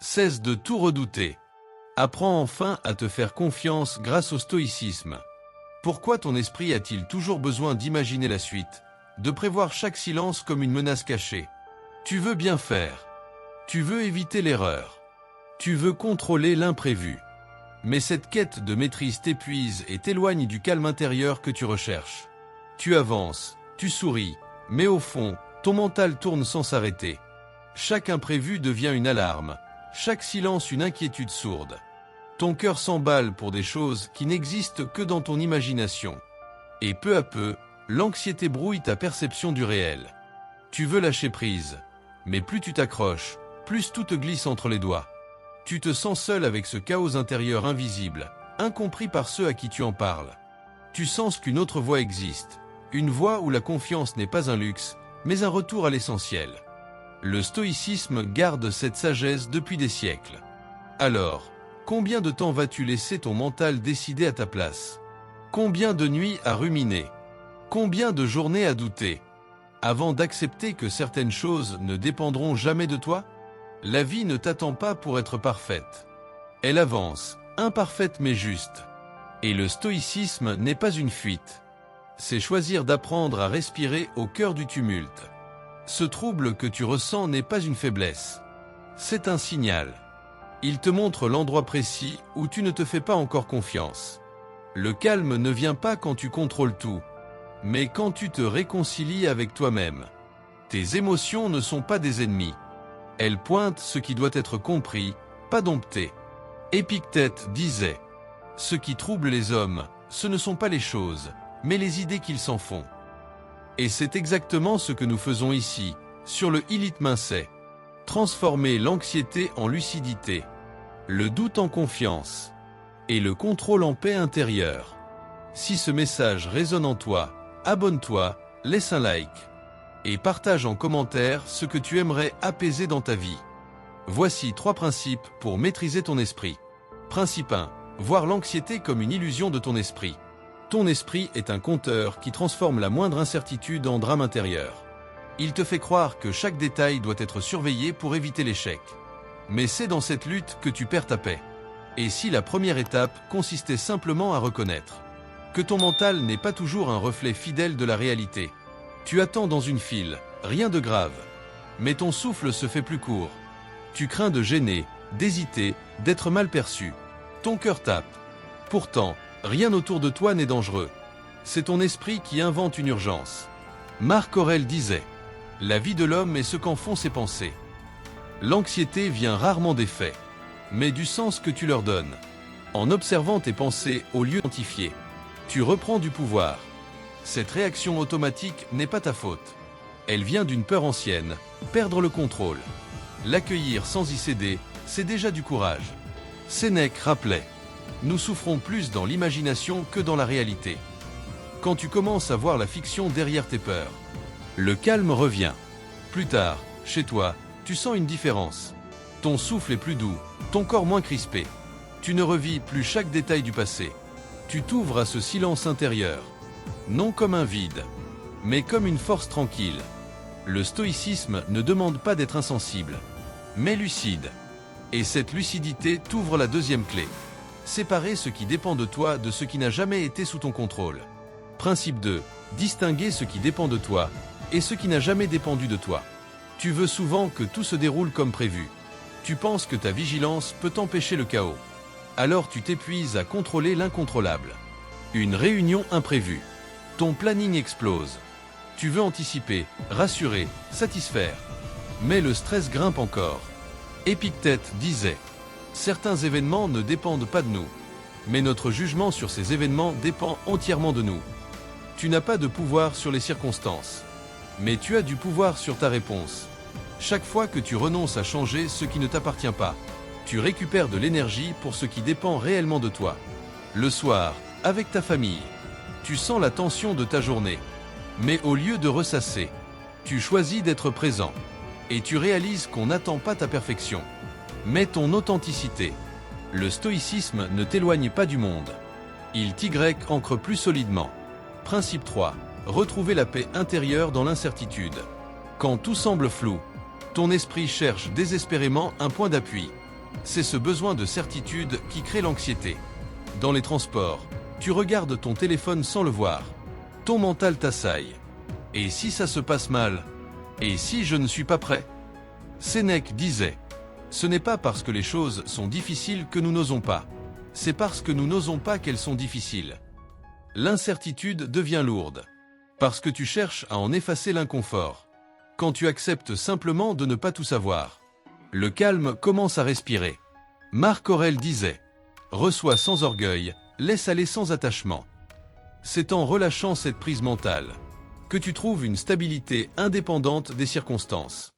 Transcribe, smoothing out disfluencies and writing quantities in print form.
Cesse de tout redouter. Apprends enfin à te faire confiance grâce au stoïcisme. Pourquoi ton esprit a-t-il toujours besoin d'imaginer la suite, de prévoir chaque silence comme une menace cachée? Tu veux bien faire. Tu veux éviter l'erreur. Tu veux contrôler l'imprévu. Mais cette quête de maîtrise t'épuise et t'éloigne du calme intérieur que tu recherches. Tu avances, tu souris, mais au fond, ton mental tourne sans s'arrêter. Chaque imprévu devient une alarme, chaque silence une inquiétude sourde. Ton cœur s'emballe pour des choses qui n'existent que dans ton imagination. Et peu à peu, l'anxiété brouille ta perception du réel. Tu veux lâcher prise, mais plus tu t'accroches, plus tout te glisse entre les doigts. Tu te sens seul avec ce chaos intérieur invisible, incompris par ceux à qui tu en parles. Tu sens qu'une autre voie existe, une voie où la confiance n'est pas un luxe, mais un retour à l'essentiel. Le stoïcisme garde cette sagesse depuis des siècles. Alors, combien de temps vas-tu laisser ton mental décider à ta place? Combien de nuits à ruminer? Combien de journées à douter? Avant d'accepter que certaines choses ne dépendront jamais de toi? La vie ne t'attend pas pour être parfaite. Elle avance, imparfaite mais juste. Et le stoïcisme n'est pas une fuite. C'est choisir d'apprendre à respirer au cœur du tumulte. Ce trouble que tu ressens n'est pas une faiblesse. C'est un signal. Il te montre l'endroit précis où tu ne te fais pas encore confiance. Le calme ne vient pas quand tu contrôles tout, mais quand tu te réconcilies avec toi-même. Tes émotions ne sont pas des ennemis. Elles pointent ce qui doit être compris, pas dompté. Épictète disait « Ce qui trouble les hommes, ce ne sont pas les choses, mais les idées qu'ils s'en font. » Et c'est exactement ce que nous faisons ici, sur le Ilitmincet. Transformer l'anxiété en lucidité, le doute en confiance, et le contrôle en paix intérieure. Si ce message résonne en toi, abonne-toi, laisse un like, et partage en commentaire ce que tu aimerais apaiser dans ta vie. Voici 3 principes pour maîtriser ton esprit. Principe 1. Voir l'anxiété comme une illusion de ton esprit. Ton esprit est un compteur qui transforme la moindre incertitude en drame intérieur. Il te fait croire que chaque détail doit être surveillé pour éviter l'échec. Mais c'est dans cette lutte que tu perds ta paix. Et si la première étape consistait simplement à reconnaître que ton mental n'est pas toujours un reflet fidèle de la réalité. Tu attends dans une file, rien de grave. Mais ton souffle se fait plus court. Tu crains de gêner, d'hésiter, d'être mal perçu. Ton cœur tape. Pourtant, rien autour de toi n'est dangereux. C'est ton esprit qui invente une urgence. Marc Aurèle disait « La vie de l'homme est ce qu'en font ses pensées. » L'anxiété vient rarement des faits, mais du sens que tu leur donnes. En observant tes pensées au lieu d'identifier, tu reprends du pouvoir. Cette réaction automatique n'est pas ta faute. Elle vient d'une peur ancienne, perdre le contrôle. L'accueillir sans y céder, c'est déjà du courage. Sénèque rappelait « Nous souffrons plus dans l'imagination que dans la réalité. » Quand tu commences à voir la fiction derrière tes peurs, le calme revient. Plus tard, chez toi, tu sens une différence. Ton souffle est plus doux, ton corps moins crispé. Tu ne revis plus chaque détail du passé. Tu t'ouvres à ce silence intérieur. Non comme un vide, mais comme une force tranquille. Le stoïcisme ne demande pas d'être insensible, mais lucide. Et cette lucidité t'ouvre la deuxième clé. Séparer ce qui dépend de toi de ce qui n'a jamais été sous ton contrôle. Principe 2. Distinguer ce qui dépend de toi et ce qui n'a jamais dépendu de toi. Tu veux souvent que tout se déroule comme prévu. Tu penses que ta vigilance peut empêcher le chaos. Alors tu t'épuises à contrôler l'incontrôlable. Une réunion imprévue. Ton planning explose. Tu veux anticiper, rassurer, satisfaire. Mais le stress grimpe encore. Épictète disait « Certains événements ne dépendent pas de nous, mais notre jugement sur ces événements dépend entièrement de nous. » Tu n'as pas de pouvoir sur les circonstances, mais tu as du pouvoir sur ta réponse. Chaque fois que tu renonces à changer ce qui ne t'appartient pas, tu récupères de l'énergie pour ce qui dépend réellement de toi. Le soir, avec ta famille, tu sens la tension de ta journée. Mais au lieu de ressasser, tu choisis d'être présent. Et tu réalises qu'on n'attend pas ta perfection, mais ton authenticité. Le stoïcisme ne t'éloigne pas du monde. Il t'y ancre plus solidement. Principe 3. Retrouver la paix intérieure dans l'incertitude. Quand tout semble flou, ton esprit cherche désespérément un point d'appui. C'est ce besoin de certitude qui crée l'anxiété. Dans les transports, tu regardes ton téléphone sans le voir. Ton mental t'assaille. Et si ça se passe mal? Et si je ne suis pas prêt? Sénèque disait: ce n'est pas parce que les choses sont difficiles que nous n'osons pas. C'est parce que nous n'osons pas qu'elles sont difficiles. L'incertitude devient lourde. Parce que tu cherches à en effacer l'inconfort. Quand tu acceptes simplement de ne pas tout savoir, le calme commence à respirer. Marc Aurèle disait: reçois sans orgueil, laisse aller sans attachement. C'est en relâchant cette prise mentale que tu trouves une stabilité indépendante des circonstances.